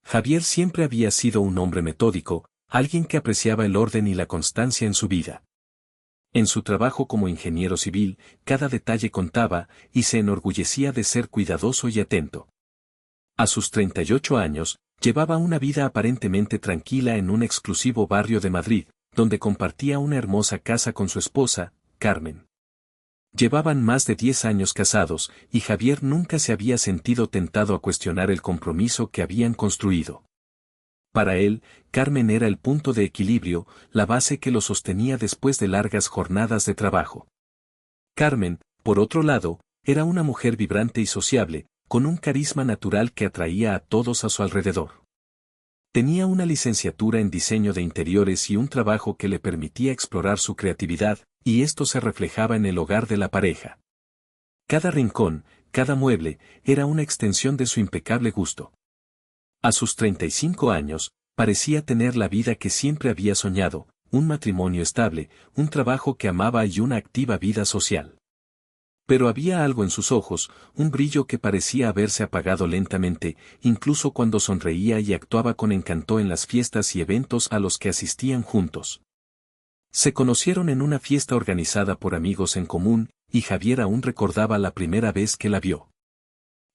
Javier siempre había sido un hombre metódico, alguien que apreciaba el orden y la constancia en su vida. En su trabajo como ingeniero civil, cada detalle contaba, y se enorgullecía de ser cuidadoso y atento. A sus 38 años, llevaba una vida aparentemente tranquila en un exclusivo barrio de Madrid, donde compartía una hermosa casa con su esposa, Carmen. Llevaban más de 10 años casados, y Javier nunca se había sentido tentado a cuestionar el compromiso que habían construido. Para él, Carmen era el punto de equilibrio, la base que lo sostenía después de largas jornadas de trabajo. Carmen, por otro lado, era una mujer vibrante y sociable, con un carisma natural que atraía a todos a su alrededor. Tenía una licenciatura en diseño de interiores y un trabajo que le permitía explorar su creatividad, y esto se reflejaba en el hogar de la pareja. Cada rincón, cada mueble, era una extensión de su impecable gusto. A sus 35 años, parecía tener la vida que siempre había soñado, un matrimonio estable, un trabajo que amaba y una activa vida social. Pero había algo en sus ojos, un brillo que parecía haberse apagado lentamente, incluso cuando sonreía y actuaba con encanto en las fiestas y eventos a los que asistían juntos. Se conocieron en una fiesta organizada por amigos en común, y Javier aún recordaba la primera vez que la vio.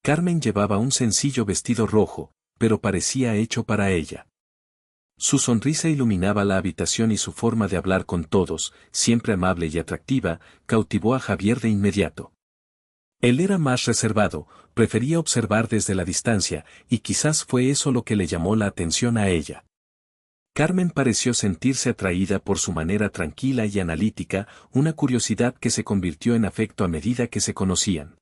Carmen llevaba un sencillo vestido rojo, pero parecía hecho para ella. Su sonrisa iluminaba la habitación y su forma de hablar con todos, siempre amable y atractiva, cautivó a Javier de inmediato. Él era más reservado, prefería observar desde la distancia, y quizás fue eso lo que le llamó la atención a ella. Carmen pareció sentirse atraída por su manera tranquila y analítica, una curiosidad que se convirtió en afecto a medida que se conocían.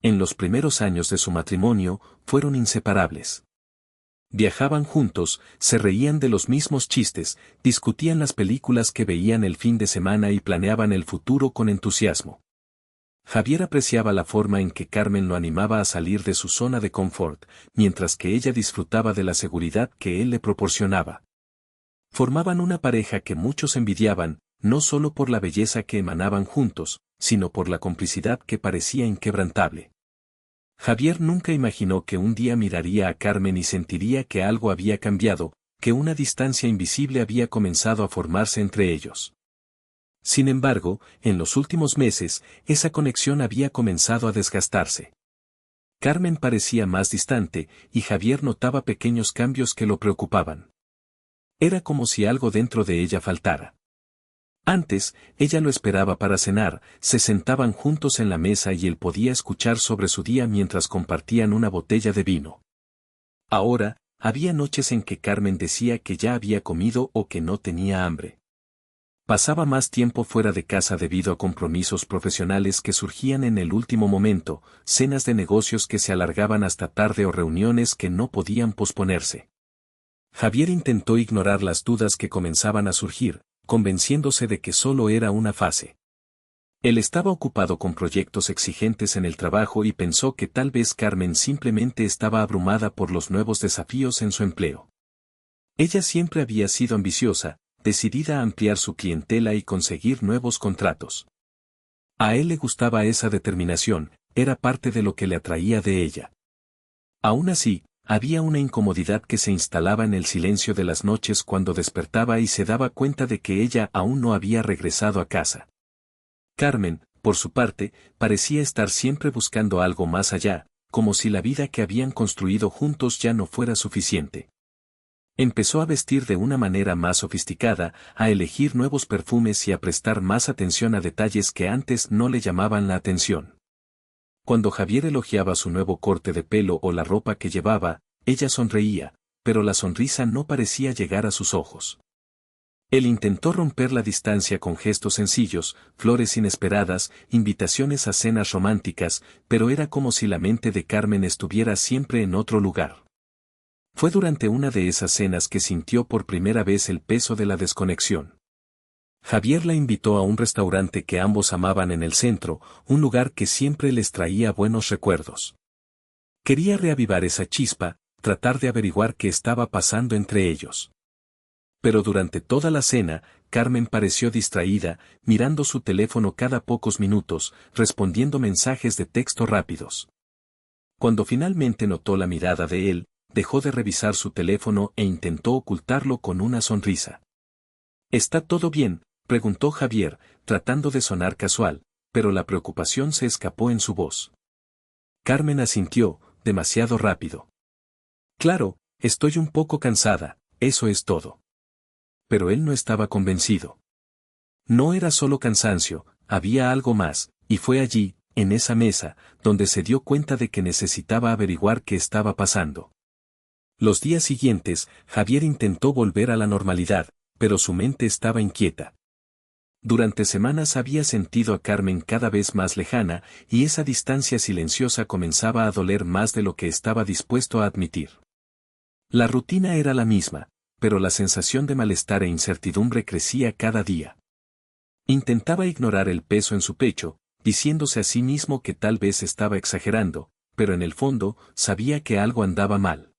En los primeros años de su matrimonio, fueron inseparables. Viajaban juntos, se reían de los mismos chistes, discutían las películas que veían el fin de semana y planeaban el futuro con entusiasmo. Javier apreciaba la forma en que Carmen lo animaba a salir de su zona de confort, mientras que ella disfrutaba de la seguridad que él le proporcionaba. Formaban una pareja que muchos envidiaban, no solo por la belleza que emanaban juntos, sino por la complicidad que parecía inquebrantable. Javier nunca imaginó que un día miraría a Carmen y sentiría que algo había cambiado, que una distancia invisible había comenzado a formarse entre ellos. Sin embargo, en los últimos meses, esa conexión había comenzado a desgastarse. Carmen parecía más distante, y Javier notaba pequeños cambios que lo preocupaban. Era como si algo dentro de ella faltara. Antes, ella lo esperaba para cenar, se sentaban juntos en la mesa y él podía escuchar sobre su día mientras compartían una botella de vino. Ahora, había noches en que Carmen decía que ya había comido o que no tenía hambre. Pasaba más tiempo fuera de casa debido a compromisos profesionales que surgían en el último momento, cenas de negocios que se alargaban hasta tarde o reuniones que no podían posponerse. Javier intentó ignorar las dudas que comenzaban a surgir, convenciéndose de que solo era una fase. Él estaba ocupado con proyectos exigentes en el trabajo y pensó que tal vez Carmen simplemente estaba abrumada por los nuevos desafíos en su empleo. Ella siempre había sido ambiciosa, decidida a ampliar su clientela y conseguir nuevos contratos. A él le gustaba esa determinación, era parte de lo que le atraía de ella. Aún así, había una incomodidad que se instalaba en el silencio de las noches cuando despertaba y se daba cuenta de que ella aún no había regresado a casa. Carmen, por su parte, parecía estar siempre buscando algo más allá, como si la vida que habían construido juntos ya no fuera suficiente. Empezó a vestir de una manera más sofisticada, a elegir nuevos perfumes y a prestar más atención a detalles que antes no le llamaban la atención. Cuando Javier elogiaba su nuevo corte de pelo o la ropa que llevaba, ella sonreía, pero la sonrisa no parecía llegar a sus ojos. Él intentó romper la distancia con gestos sencillos, flores inesperadas, invitaciones a cenas románticas, pero era como si la mente de Carmen estuviera siempre en otro lugar. Fue durante una de esas cenas que sintió por primera vez el peso de la desconexión. Javier la invitó a un restaurante que ambos amaban en el centro, un lugar que siempre les traía buenos recuerdos. Quería reavivar esa chispa, tratar de averiguar qué estaba pasando entre ellos. Pero durante toda la cena, Carmen pareció distraída, mirando su teléfono cada pocos minutos, respondiendo mensajes de texto rápidos. Cuando finalmente notó la mirada de él, dejó de revisar su teléfono e intentó ocultarlo con una sonrisa. ¿Está todo bien?, preguntó Javier, tratando de sonar casual, pero la preocupación se escapó en su voz. Carmen asintió, demasiado rápido. Claro, estoy un poco cansada, eso es todo. Pero él no estaba convencido. No era solo cansancio, había algo más, y fue allí, en esa mesa, donde se dio cuenta de que necesitaba averiguar qué estaba pasando. Los días siguientes, Javier intentó volver a la normalidad, pero su mente estaba inquieta. Durante semanas había sentido a Carmen cada vez más lejana, y esa distancia silenciosa comenzaba a doler más de lo que estaba dispuesto a admitir. La rutina era la misma, pero la sensación de malestar e incertidumbre crecía cada día. Intentaba ignorar el peso en su pecho, diciéndose a sí mismo que tal vez estaba exagerando, pero en el fondo, sabía que algo andaba mal.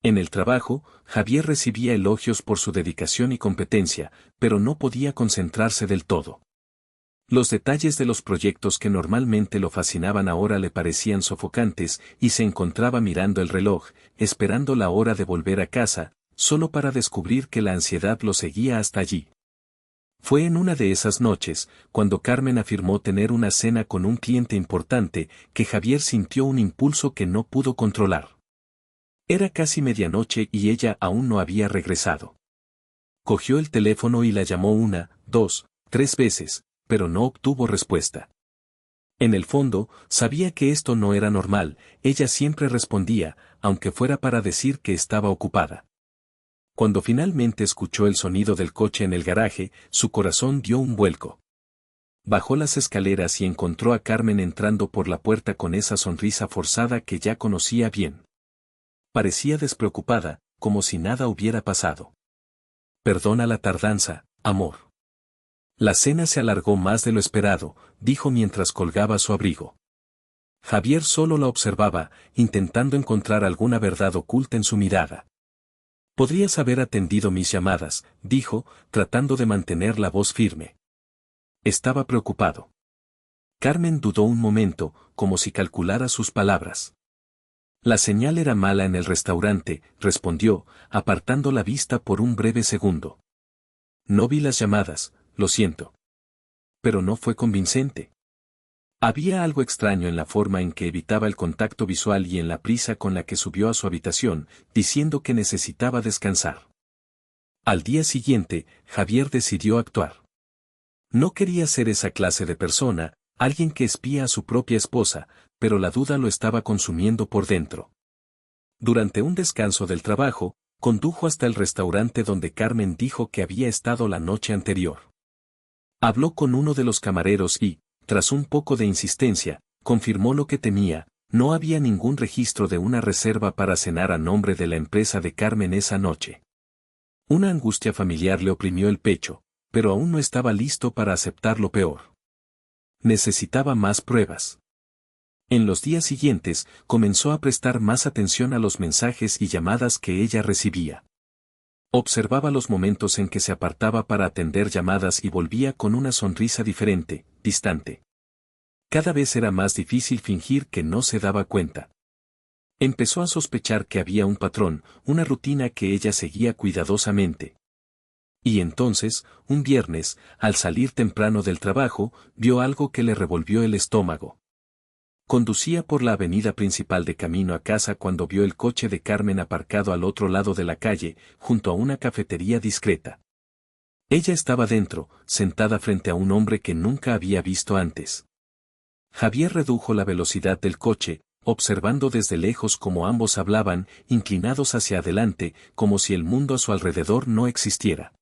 En el trabajo, Javier recibía elogios por su dedicación y competencia, pero no podía concentrarse del todo. Los detalles de los proyectos que normalmente lo fascinaban ahora le parecían sofocantes y se encontraba mirando el reloj, esperando la hora de volver a casa, solo para descubrir que la ansiedad lo seguía hasta allí. Fue en una de esas noches, cuando Carmen afirmó tener una cena con un cliente importante, que Javier sintió un impulso que no pudo controlar. Era casi medianoche y ella aún no había regresado. Cogió el teléfono y la llamó 1, 2, 3 veces, pero no obtuvo respuesta. En el fondo, sabía que esto no era normal, ella siempre respondía, aunque fuera para decir que estaba ocupada. Cuando finalmente escuchó el sonido del coche en el garaje, su corazón dio un vuelco. Bajó las escaleras y encontró a Carmen entrando por la puerta con esa sonrisa forzada que ya conocía bien. Parecía despreocupada, como si nada hubiera pasado. Perdona la tardanza, amor. La cena se alargó más de lo esperado, dijo mientras colgaba su abrigo. Javier solo la observaba, intentando encontrar alguna verdad oculta en su mirada. Podrías haber atendido mis llamadas, dijo, tratando de mantener la voz firme. Estaba preocupado. Carmen dudó un momento, como si calculara sus palabras. La señal era mala en el restaurante, respondió, apartando la vista por un breve segundo. No vi las llamadas, lo siento. Pero no fue convincente. Había algo extraño en la forma en que evitaba el contacto visual y en la prisa con la que subió a su habitación, diciendo que necesitaba descansar. Al día siguiente, Javier decidió actuar. No quería ser esa clase de persona, alguien que espía a su propia esposa, pero la duda lo estaba consumiendo por dentro. Durante un descanso del trabajo, condujo hasta el restaurante donde Carmen dijo que había estado la noche anterior. Habló con uno de los camareros y, tras un poco de insistencia, confirmó lo que temía, no había ningún registro de una reserva para cenar a nombre de la empresa de Carmen esa noche. Una angustia familiar le oprimió el pecho, pero aún no estaba listo para aceptar lo peor. Necesitaba más pruebas. En los días siguientes, comenzó a prestar más atención a los mensajes y llamadas que ella recibía. Observaba los momentos en que se apartaba para atender llamadas y volvía con una sonrisa diferente, distante. Cada vez era más difícil fingir que no se daba cuenta. Empezó a sospechar que había un patrón, una rutina que ella seguía cuidadosamente. Y entonces, un viernes, al salir temprano del trabajo, vio algo que le revolvió el estómago. Conducía por la avenida principal de camino a casa cuando vio el coche de Carmen aparcado al otro lado de la calle, junto a una cafetería discreta. Ella estaba dentro, sentada frente a un hombre que nunca había visto antes. Javier redujo la velocidad del coche, observando desde lejos cómo ambos hablaban, inclinados hacia adelante, como si el mundo a su alrededor no existiera.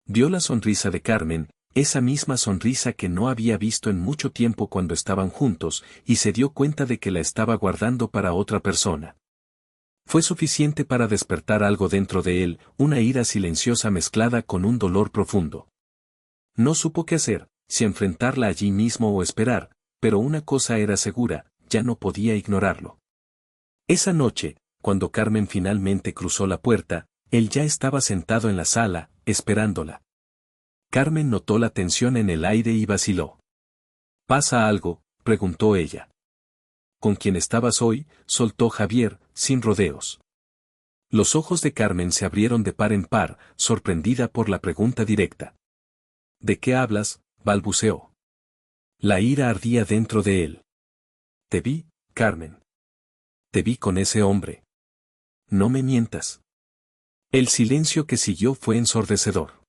Vio la sonrisa de Carmen, esa misma sonrisa que no había visto en mucho tiempo cuando estaban juntos, y se dio cuenta de que la estaba guardando para otra persona. Fue suficiente para despertar algo dentro de él, una ira silenciosa mezclada con un dolor profundo. No supo qué hacer, si enfrentarla allí mismo o esperar, pero una cosa era segura, ya no podía ignorarlo. Esa noche, cuando Carmen finalmente cruzó la puerta, él ya estaba sentado en la sala, esperándola. Carmen notó la tensión en el aire y vaciló. ¿Pasa algo?, preguntó ella. ¿Con quién estabas hoy?, soltó Javier, sin rodeos. Los ojos de Carmen se abrieron de par en par, sorprendida por la pregunta directa. ¿De qué hablas?, balbuceó. La ira ardía dentro de él. Te vi, Carmen. Te vi con ese hombre. No me mientas. El silencio que siguió fue ensordecedor.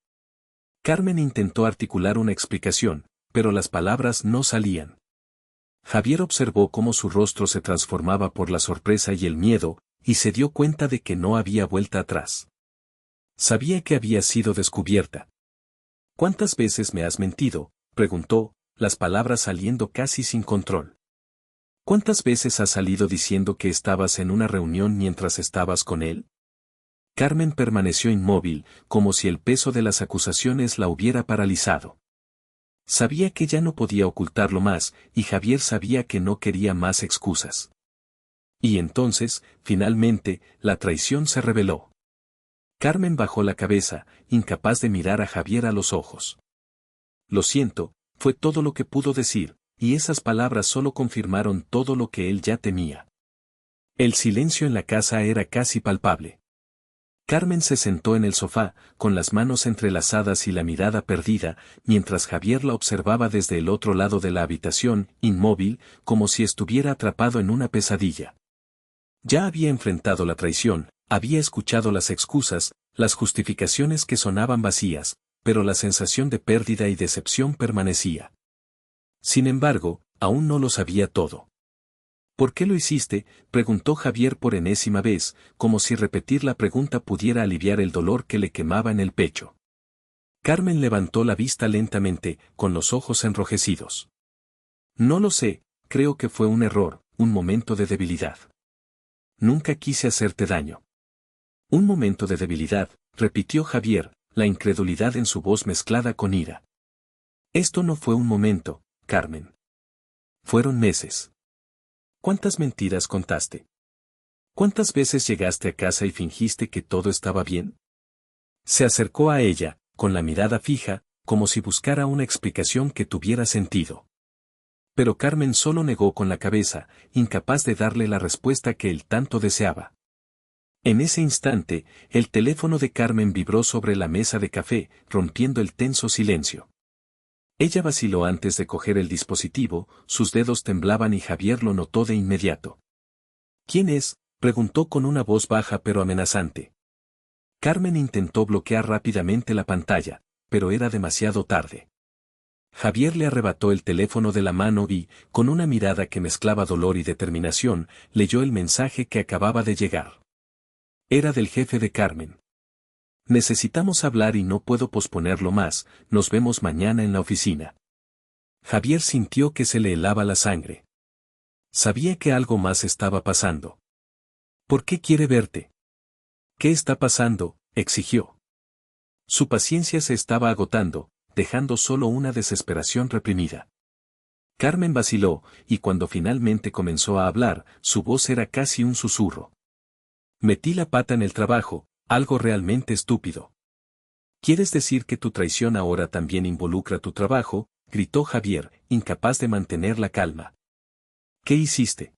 Carmen intentó articular una explicación, pero las palabras no salían. Javier observó cómo su rostro se transformaba por la sorpresa y el miedo, y se dio cuenta de que no había vuelta atrás. Sabía que había sido descubierta. ¿Cuántas veces me has mentido?, preguntó, las palabras saliendo casi sin control. ¿Cuántas veces has salido diciendo que estabas en una reunión mientras estabas con él? Carmen permaneció inmóvil, como si el peso de las acusaciones la hubiera paralizado. Sabía que ya no podía ocultarlo más, y Javier sabía que no quería más excusas. Y entonces, finalmente, la traición se reveló. Carmen bajó la cabeza, incapaz de mirar a Javier a los ojos. Lo siento, fue todo lo que pudo decir, y esas palabras solo confirmaron todo lo que él ya temía. El silencio en la casa era casi palpable. Carmen se sentó en el sofá, con las manos entrelazadas y la mirada perdida, mientras Javier la observaba desde el otro lado de la habitación, inmóvil, como si estuviera atrapado en una pesadilla. Ya había enfrentado la traición, había escuchado las excusas, las justificaciones que sonaban vacías, pero la sensación de pérdida y decepción permanecía. Sin embargo, aún no lo sabía todo. ¿Por qué lo hiciste?, preguntó Javier por enésima vez, como si repetir la pregunta pudiera aliviar el dolor que le quemaba en el pecho. Carmen levantó la vista lentamente, con los ojos enrojecidos. No lo sé, creo que fue un error, un momento de debilidad. Nunca quise hacerte daño. Un momento de debilidad, repitió Javier, la incredulidad en su voz mezclada con ira. Esto no fue un momento, Carmen. Fueron meses. ¿Cuántas mentiras contaste? ¿Cuántas veces llegaste a casa y fingiste que todo estaba bien? Se acercó a ella, con la mirada fija, como si buscara una explicación que tuviera sentido. Pero Carmen solo negó con la cabeza, incapaz de darle la respuesta que él tanto deseaba. En ese instante, el teléfono de Carmen vibró sobre la mesa de café, rompiendo el tenso silencio. Ella vaciló antes de coger el dispositivo, sus dedos temblaban y Javier lo notó de inmediato. ¿Quién es?, preguntó con una voz baja pero amenazante. Carmen intentó bloquear rápidamente la pantalla, pero era demasiado tarde. Javier le arrebató el teléfono de la mano y, con una mirada que mezclaba dolor y determinación, leyó el mensaje que acababa de llegar. Era del jefe de Carmen. Necesitamos hablar y no puedo posponerlo más, nos vemos mañana en la oficina. Javier sintió que se le helaba la sangre. Sabía que algo más estaba pasando. ¿Por qué quiere verte? ¿Qué está pasando?, exigió. Su paciencia se estaba agotando, dejando solo una desesperación reprimida. Carmen vaciló, y cuando finalmente comenzó a hablar, su voz era casi un susurro. Metí la pata en el trabajo, algo realmente estúpido. ¿Quieres decir que tu traición ahora también involucra tu trabajo?, gritó Javier, incapaz de mantener la calma. ¿Qué hiciste?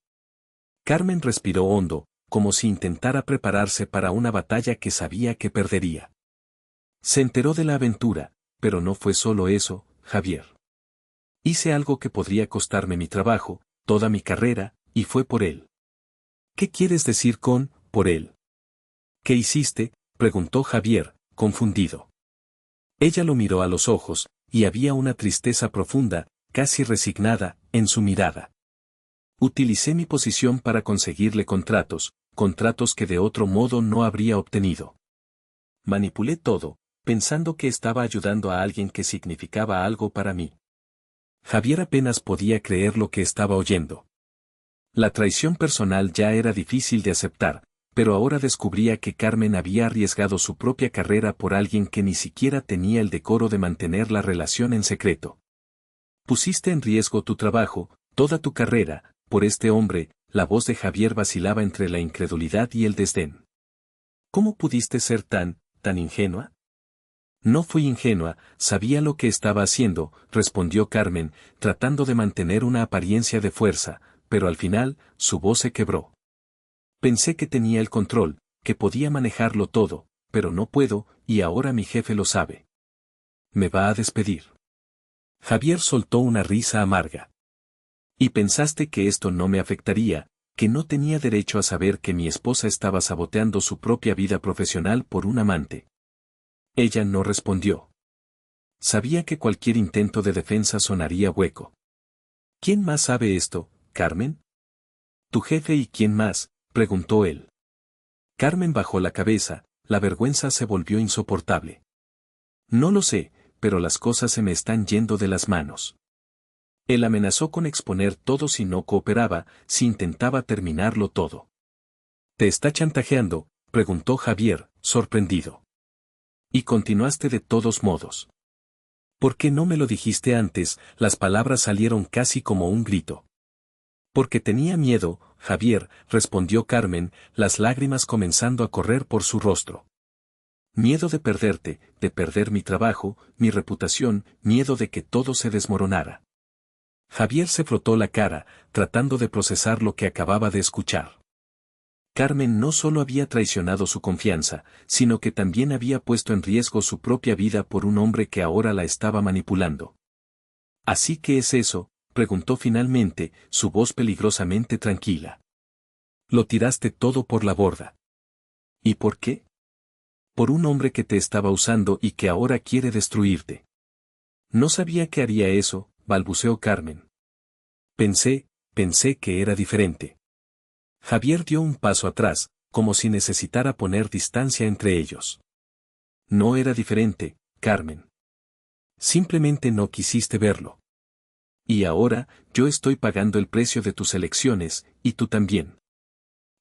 Carmen respiró hondo, como si intentara prepararse para una batalla que sabía que perdería. Se enteró de la aventura, pero no fue solo eso, Javier. Hice algo que podría costarme mi trabajo, toda mi carrera, y fue por él. ¿Qué quieres decir con, por él? ¿Qué hiciste?, preguntó Javier, confundido. Ella lo miró a los ojos, y había una tristeza profunda, casi resignada, en su mirada. Utilicé mi posición para conseguirle contratos que de otro modo no habría obtenido. Manipulé todo, pensando que estaba ayudando a alguien que significaba algo para mí. Javier apenas podía creer lo que estaba oyendo. La traición personal ya era difícil de aceptar, pero ahora descubría que Carmen había arriesgado su propia carrera por alguien que ni siquiera tenía el decoro de mantener la relación en secreto. Pusiste en riesgo tu trabajo, toda tu carrera, por este hombre. La voz de Javier vacilaba entre la incredulidad y el desdén. ¿Cómo pudiste ser tan ingenua? No fui ingenua, sabía lo que estaba haciendo, respondió Carmen, tratando de mantener una apariencia de fuerza, pero al final, su voz se quebró. Pensé que tenía el control, que podía manejarlo todo, pero no puedo, y ahora mi jefe lo sabe. Me va a despedir. Javier soltó una risa amarga. ¿Y pensaste que esto no me afectaría, que no tenía derecho a saber que mi esposa estaba saboteando su propia vida profesional por un amante? Ella no respondió. Sabía que cualquier intento de defensa sonaría hueco. ¿Quién más sabe esto, Carmen? ¿Tu jefe y quién más?, preguntó él. Carmen bajó la cabeza, la vergüenza se volvió insoportable. No lo sé, pero las cosas se me están yendo de las manos. Él amenazó con exponer todo si no cooperaba, si intentaba terminarlo todo. ¿Te está chantajeando?, preguntó Javier, sorprendido. Y continuaste de todos modos. ¿Por qué no me lo dijiste antes? Las palabras salieron casi como un grito. Porque tenía miedo, Javier, respondió Carmen, las lágrimas comenzando a correr por su rostro. Miedo de perderte, de perder mi trabajo, mi reputación, miedo de que todo se desmoronara. Javier se frotó la cara, tratando de procesar lo que acababa de escuchar. Carmen no solo había traicionado su confianza, sino que también había puesto en riesgo su propia vida por un hombre que ahora la estaba manipulando. ¿Así que es eso?, preguntó finalmente, su voz peligrosamente tranquila. Lo tiraste todo por la borda. ¿Y por qué? Por un hombre que te estaba usando y que ahora quiere destruirte. No sabía que haría eso, balbuceó Carmen. Pensé que era diferente. Javier dio un paso atrás, como si necesitara poner distancia entre ellos. No era diferente, Carmen. Simplemente no quisiste verlo. Y ahora, yo estoy pagando el precio de tus elecciones, y tú también.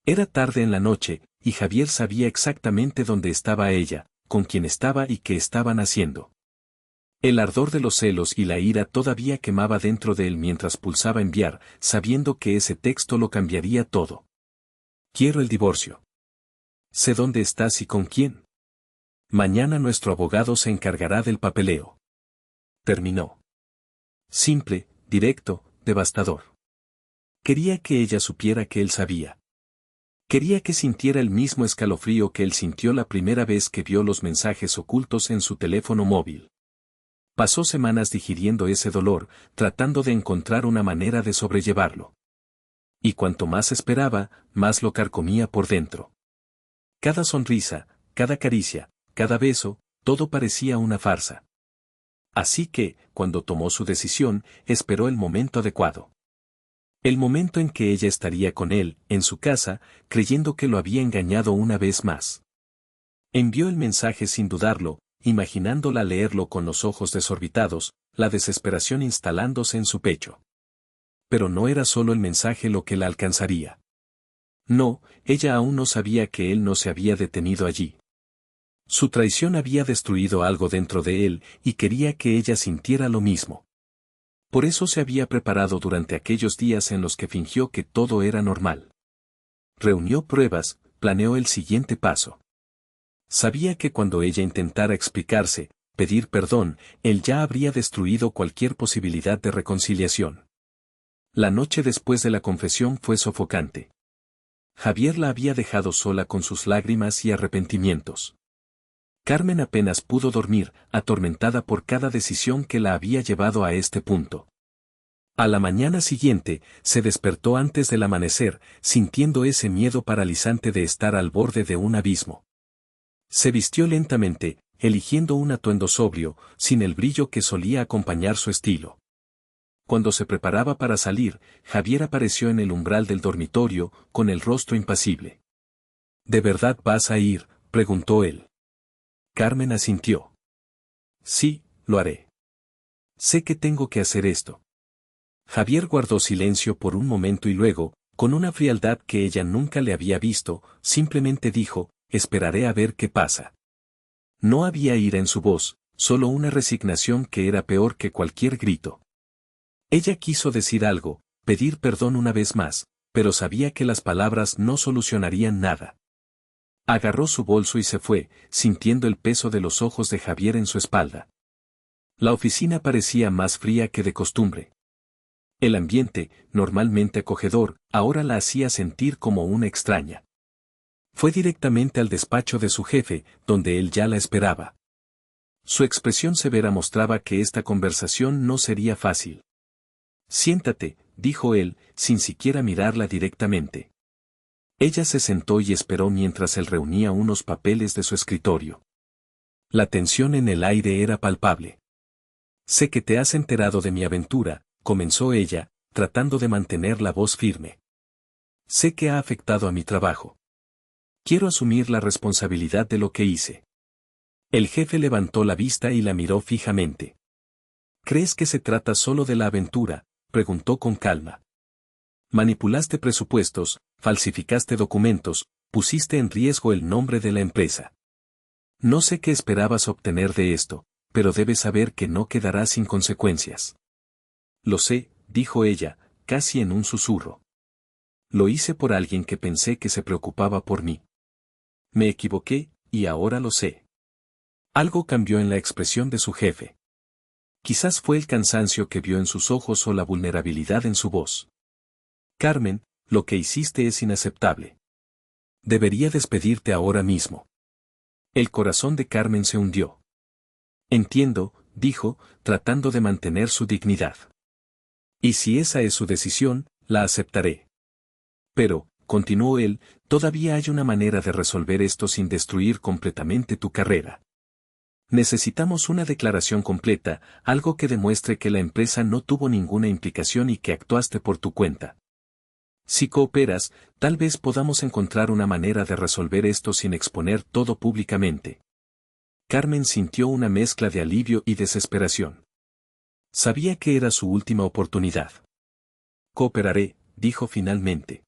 Era tarde en la noche, y Javier sabía exactamente dónde estaba ella, con quién estaba y qué estaban haciendo. El ardor de los celos y la ira todavía quemaba dentro de él mientras pulsaba enviar, sabiendo que ese texto lo cambiaría todo. Quiero el divorcio. Sé dónde estás y con quién. Mañana nuestro abogado se encargará del papeleo. Terminó. Simple, directo, devastador. Quería que ella supiera que él sabía. Quería que sintiera el mismo escalofrío que él sintió la primera vez que vio los mensajes ocultos en su teléfono móvil. Pasó semanas digiriendo ese dolor, tratando de encontrar una manera de sobrellevarlo. Y cuanto más esperaba, más lo carcomía por dentro. Cada sonrisa, cada caricia, cada beso, todo parecía una farsa. Así que, cuando tomó su decisión, esperó el momento adecuado. El momento en que ella estaría con él, en su casa, creyendo que lo había engañado una vez más. Envió el mensaje sin dudarlo, imaginándola leerlo con los ojos desorbitados, la desesperación instalándose en su pecho. Pero no era solo el mensaje lo que la alcanzaría. No, ella aún no sabía que él no se había detenido allí. Su traición había destruido algo dentro de él, y quería que ella sintiera lo mismo. Por eso se había preparado durante aquellos días en los que fingió que todo era normal. Reunió pruebas, planeó el siguiente paso. Sabía que cuando ella intentara explicarse, pedir perdón, él ya habría destruido cualquier posibilidad de reconciliación. La noche después de la confesión fue sofocante. Javier la había dejado sola con sus lágrimas y arrepentimientos. Carmen apenas pudo dormir, atormentada por cada decisión que la había llevado a este punto. A la mañana siguiente, se despertó antes del amanecer, sintiendo ese miedo paralizante de estar al borde de un abismo. Se vistió lentamente, eligiendo un atuendo sobrio, sin el brillo que solía acompañar su estilo. Cuando se preparaba para salir, Javier apareció en el umbral del dormitorio, con el rostro impasible. ¿De verdad vas a ir?, preguntó él. Carmen asintió. Sí, lo haré. Sé que tengo que hacer esto. Javier guardó silencio por un momento y luego, con una frialdad que ella nunca le había visto, simplemente dijo, esperaré a ver qué pasa. No había ira en su voz, solo una resignación que era peor que cualquier grito. Ella quiso decir algo, pedir perdón una vez más, pero sabía que las palabras no solucionarían nada. Agarró su bolso y se fue, sintiendo el peso de los ojos de Javier en su espalda. La oficina parecía más fría que de costumbre. El ambiente, normalmente acogedor, ahora la hacía sentir como una extraña. Fue directamente al despacho de su jefe, donde él ya la esperaba. Su expresión severa mostraba que esta conversación no sería fácil. Siéntate, dijo él, sin siquiera mirarla directamente. Ella se sentó y esperó mientras él reunía unos papeles de su escritorio. La tensión en el aire era palpable. Sé que te has enterado de mi aventura, comenzó ella, tratando de mantener la voz firme. Sé que ha afectado a mi trabajo. Quiero asumir la responsabilidad de lo que hice. El jefe levantó la vista y la miró fijamente. ¿Crees que se trata solo de la aventura?, preguntó con calma. Manipulaste presupuestos, falsificaste documentos, pusiste en riesgo el nombre de la empresa. No sé qué esperabas obtener de esto, pero debes saber que no quedará sin consecuencias. Lo sé, dijo ella, casi en un susurro. Lo hice por alguien que pensé que se preocupaba por mí. Me equivoqué, y ahora lo sé. Algo cambió en la expresión de su jefe. Quizás fue el cansancio que vio en sus ojos o la vulnerabilidad en su voz. Carmen, lo que hiciste es inaceptable. Debería despedirte ahora mismo. El corazón de Carmen se hundió. Entiendo, dijo, tratando de mantener su dignidad. Y si esa es su decisión, la aceptaré. Pero, continuó él, todavía hay una manera de resolver esto sin destruir completamente tu carrera. Necesitamos una declaración completa, algo que demuestre que la empresa no tuvo ninguna implicación y que actuaste por tu cuenta. Si cooperas, tal vez podamos encontrar una manera de resolver esto sin exponer todo públicamente. Carmen sintió una mezcla de alivio y desesperación. Sabía que era su última oportunidad. Cooperaré, dijo finalmente.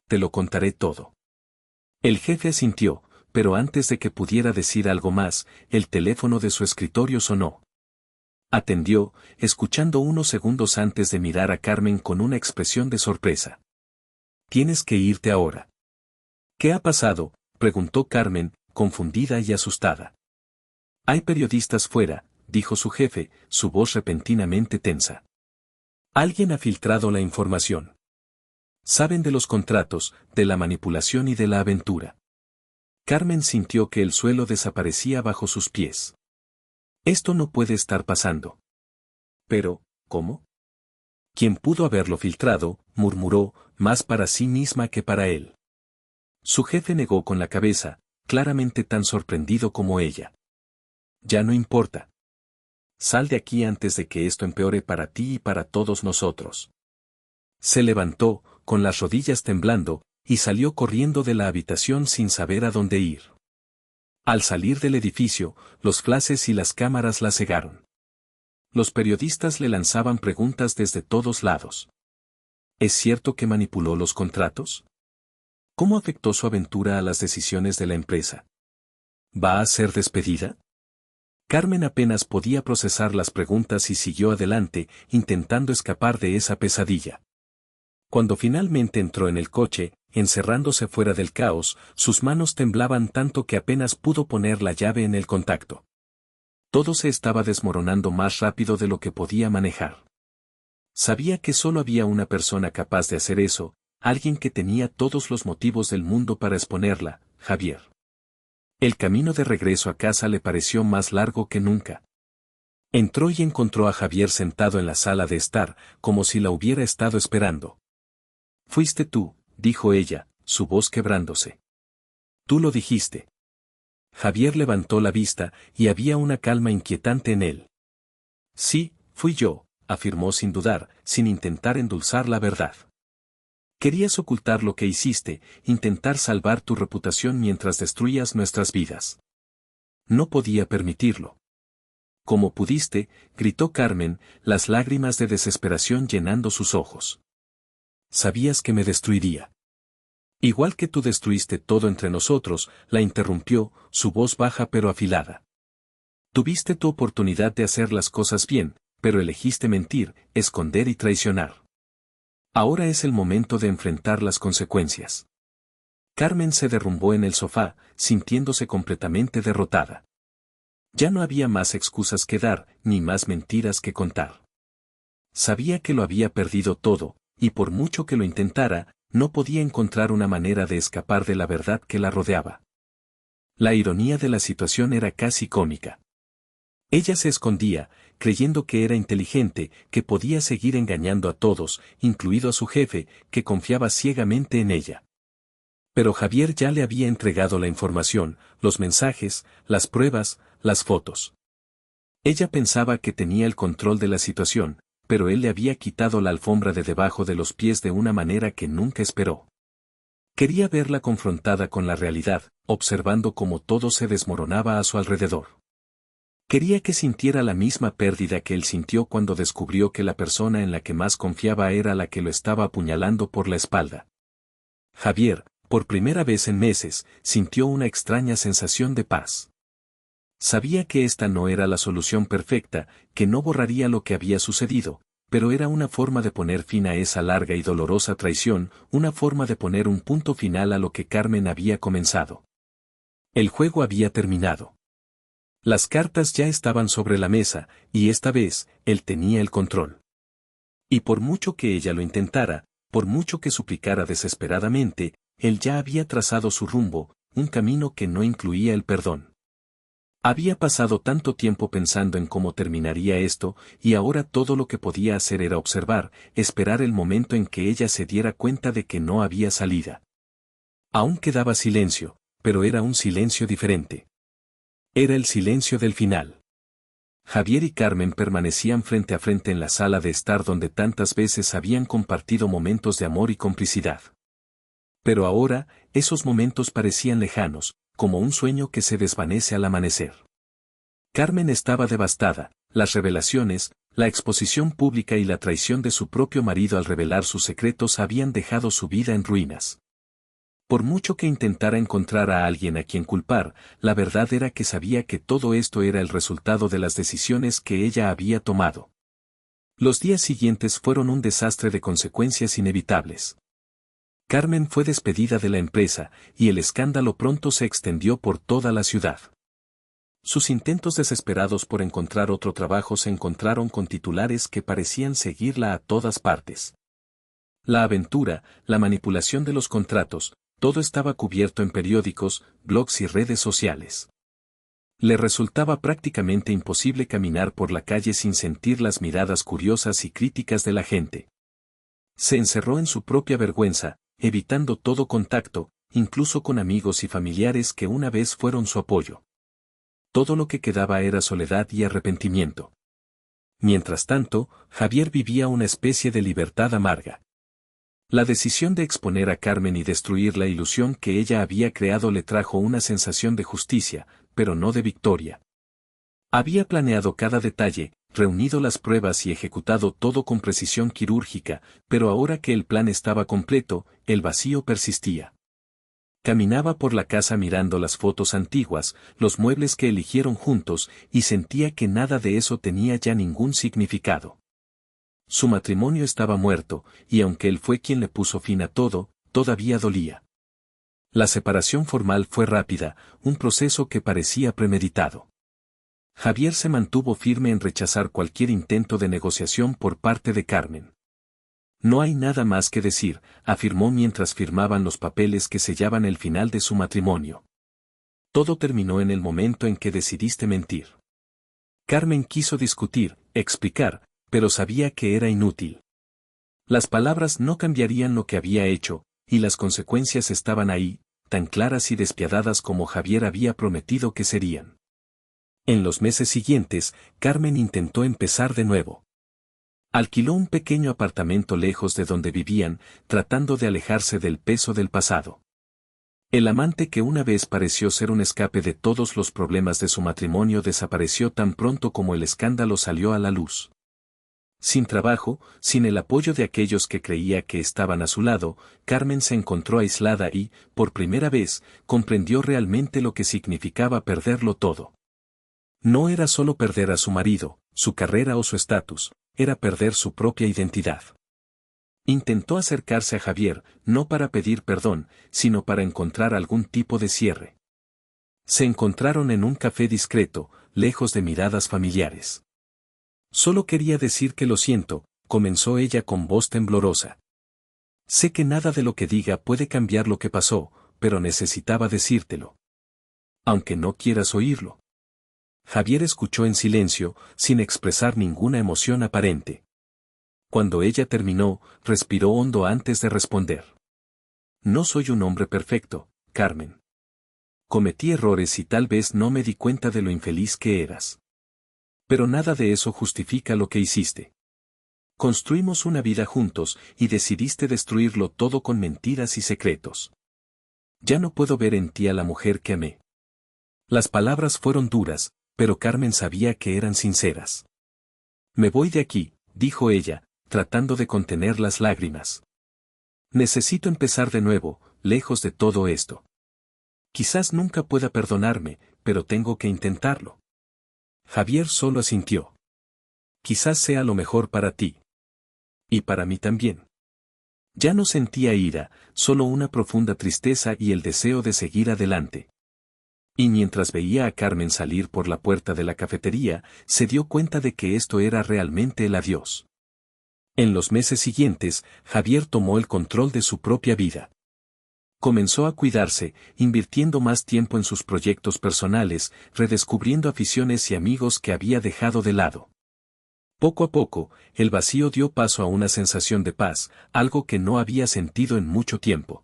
Te lo contaré todo. El jefe asintió, pero antes de que pudiera decir algo más, el teléfono de su escritorio sonó. Atendió, escuchando unos segundos antes de mirar a Carmen con una expresión de sorpresa. Tienes que irte ahora. ¿Qué ha pasado?, preguntó Carmen, confundida y asustada. Hay periodistas fuera, dijo su jefe, su voz repentinamente tensa. Alguien ha filtrado la información. Saben de los contratos, de la manipulación y de la aventura. Carmen sintió que el suelo desaparecía bajo sus pies. Esto no puede estar pasando. Pero, ¿cómo? ¿Quién pudo haberlo filtrado?, murmuró, más para sí misma que para él. Su jefe negó con la cabeza, claramente tan sorprendido como ella. Ya no importa. Sal de aquí antes de que esto empeore para ti y para todos nosotros. Se levantó, con las rodillas temblando, y salió corriendo de la habitación sin saber a dónde ir. Al salir del edificio, los flashes y las cámaras la cegaron. Los periodistas le lanzaban preguntas desde todos lados. ¿Es cierto que manipuló los contratos? ¿Cómo afectó su aventura a las decisiones de la empresa? ¿Va a ser despedida? Carmen apenas podía procesar las preguntas y siguió adelante, intentando escapar de esa pesadilla. Cuando finalmente entró en el coche, encerrándose fuera del caos, sus manos temblaban tanto que apenas pudo poner la llave en el contacto. Todo se estaba desmoronando más rápido de lo que podía manejar. Sabía que solo había una persona capaz de hacer eso, alguien que tenía todos los motivos del mundo para exponerla, Javier. El camino de regreso a casa le pareció más largo que nunca. Entró y encontró a Javier sentado en la sala de estar, como si la hubiera estado esperando. Fuiste tú, dijo ella, su voz quebrándose. Tú lo dijiste. Javier levantó la vista, y había una calma inquietante en él. Sí, fui yo, afirmó sin dudar, sin intentar endulzar la verdad. Querías ocultar lo que hiciste, intentar salvar tu reputación mientras destruías nuestras vidas. No podía permitirlo. Como pudiste, gritó Carmen, las lágrimas de desesperación llenando sus ojos. Sabías que me destruiría. Igual que tú destruiste todo entre nosotros, la interrumpió, su voz baja pero afilada. Tuviste tu oportunidad de hacer las cosas bien, pero elegiste mentir, esconder y traicionar. Ahora es el momento de enfrentar las consecuencias. Carmen se derrumbó en el sofá, sintiéndose completamente derrotada. Ya no había más excusas que dar, ni más mentiras que contar. Sabía que lo había perdido todo, y por mucho que lo intentara, no podía encontrar una manera de escapar de la verdad que la rodeaba. La ironía de la situación era casi cómica. Ella se escondía, creyendo que era inteligente, que podía seguir engañando a todos, incluido a su jefe, que confiaba ciegamente en ella. Pero Javier ya le había entregado la información, los mensajes, las pruebas, las fotos. Ella pensaba que tenía el control de la situación, pero él le había quitado la alfombra de debajo de los pies de una manera que nunca esperó. Quería verla confrontada con la realidad, observando cómo todo se desmoronaba a su alrededor. Quería que sintiera la misma pérdida que él sintió cuando descubrió que la persona en la que más confiaba era la que lo estaba apuñalando por la espalda. Javier, por primera vez en meses, sintió una extraña sensación de paz. Sabía que esta no era la solución perfecta, que no borraría lo que había sucedido, pero era una forma de poner fin a esa larga y dolorosa traición, una forma de poner un punto final a lo que Carmen había comenzado. El juego había terminado. Las cartas ya estaban sobre la mesa, y esta vez, él tenía el control. Y por mucho que ella lo intentara, por mucho que suplicara desesperadamente, él ya había trazado su rumbo, un camino que no incluía el perdón. Había pasado tanto tiempo pensando en cómo terminaría esto, y ahora todo lo que podía hacer era observar, esperar el momento en que ella se diera cuenta de que no había salida. Aún quedaba silencio, pero era un silencio diferente. Era el silencio del final. Javier y Carmen permanecían frente a frente en la sala de estar donde tantas veces habían compartido momentos de amor y complicidad. Pero ahora, esos momentos parecían lejanos, como un sueño que se desvanece al amanecer. Carmen estaba devastada, las revelaciones, la exposición pública y la traición de su propio marido al revelar sus secretos habían dejado su vida en ruinas. Por mucho que intentara encontrar a alguien a quien culpar, la verdad era que sabía que todo esto era el resultado de las decisiones que ella había tomado. Los días siguientes fueron un desastre de consecuencias inevitables. Carmen fue despedida de la empresa, y el escándalo pronto se extendió por toda la ciudad. Sus intentos desesperados por encontrar otro trabajo se encontraron con titulares que parecían seguirla a todas partes. La aventura, la manipulación de los contratos, todo estaba cubierto en periódicos, blogs y redes sociales. Le resultaba prácticamente imposible caminar por la calle sin sentir las miradas curiosas y críticas de la gente. Se encerró en su propia vergüenza, evitando todo contacto, incluso con amigos y familiares que una vez fueron su apoyo. Todo lo que quedaba era soledad y arrepentimiento. Mientras tanto, Javier vivía una especie de libertad amarga. La decisión de exponer a Carmen y destruir la ilusión que ella había creado le trajo una sensación de justicia, pero no de victoria. Había planeado cada detalle, reunido las pruebas y ejecutado todo con precisión quirúrgica, pero ahora que el plan estaba completo, el vacío persistía. Caminaba por la casa mirando las fotos antiguas, los muebles que eligieron juntos, y sentía que nada de eso tenía ya ningún significado. Su matrimonio estaba muerto, y aunque él fue quien le puso fin a todo, todavía dolía. La separación formal fue rápida, un proceso que parecía premeditado. Javier se mantuvo firme en rechazar cualquier intento de negociación por parte de Carmen. No hay nada más que decir, afirmó mientras firmaban los papeles que sellaban el final de su matrimonio. Todo terminó en el momento en que decidiste mentir. Carmen quiso discutir, explicar, pero sabía que era inútil. Las palabras no cambiarían lo que había hecho, y las consecuencias estaban ahí, tan claras y despiadadas como Javier había prometido que serían. En los meses siguientes, Carmen intentó empezar de nuevo. Alquiló un pequeño apartamento lejos de donde vivían, tratando de alejarse del peso del pasado. El amante que una vez pareció ser un escape de todos los problemas de su matrimonio desapareció tan pronto como el escándalo salió a la luz. Sin trabajo, sin el apoyo de aquellos que creía que estaban a su lado, Carmen se encontró aislada y, por primera vez, comprendió realmente lo que significaba perderlo todo. No era solo perder a su marido, su carrera o su estatus, era perder su propia identidad. Intentó acercarse a Javier, no para pedir perdón, sino para encontrar algún tipo de cierre. Se encontraron en un café discreto, lejos de miradas familiares. Solo quería decir que lo siento, comenzó ella con voz temblorosa. Sé que nada de lo que diga puede cambiar lo que pasó, pero necesitaba decírtelo. Aunque no quieras oírlo. Javier escuchó en silencio, sin expresar ninguna emoción aparente. Cuando ella terminó, respiró hondo antes de responder. No soy un hombre perfecto, Carmen. Cometí errores y tal vez no me di cuenta de lo infeliz que eras. Pero nada de eso justifica lo que hiciste. Construimos una vida juntos y decidiste destruirlo todo con mentiras y secretos. Ya no puedo ver en ti a la mujer que amé. Las palabras fueron duras, pero Carmen sabía que eran sinceras. Me voy de aquí, dijo ella, tratando de contener las lágrimas. Necesito empezar de nuevo, lejos de todo esto. Quizás nunca pueda perdonarme, pero tengo que intentarlo. Javier solo asintió. Quizás sea lo mejor para ti. Y para mí también. Ya no sentía ira, solo una profunda tristeza y el deseo de seguir adelante. Y mientras veía a Carmen salir por la puerta de la cafetería, se dio cuenta de que esto era realmente el adiós. En los meses siguientes, Javier tomó el control de su propia vida. Comenzó a cuidarse, invirtiendo más tiempo en sus proyectos personales, redescubriendo aficiones y amigos que había dejado de lado. Poco a poco, el vacío dio paso a una sensación de paz, algo que no había sentido en mucho tiempo.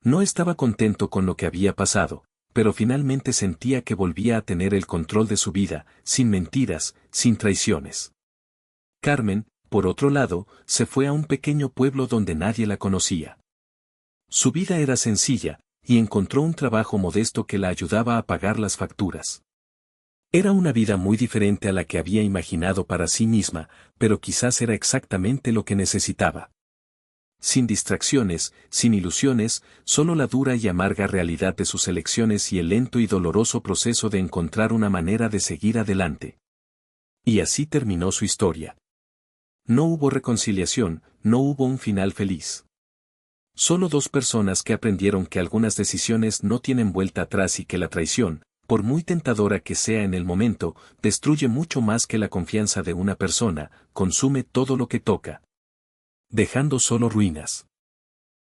No estaba contento con lo que había pasado, pero finalmente sentía que volvía a tener el control de su vida, sin mentiras, sin traiciones. Carmen, por otro lado, se fue a un pequeño pueblo donde nadie la conocía. Su vida era sencilla, y encontró un trabajo modesto que la ayudaba a pagar las facturas. Era una vida muy diferente a la que había imaginado para sí misma, pero quizás era exactamente lo que necesitaba. Sin distracciones, sin ilusiones, solo la dura y amarga realidad de sus elecciones y el lento y doloroso proceso de encontrar una manera de seguir adelante. Y así terminó su historia. No hubo reconciliación, no hubo un final feliz. Solo dos personas que aprendieron que algunas decisiones no tienen vuelta atrás y que la traición, por muy tentadora que sea en el momento, destruye mucho más que la confianza de una persona, consume todo lo que toca, dejando solo ruinas.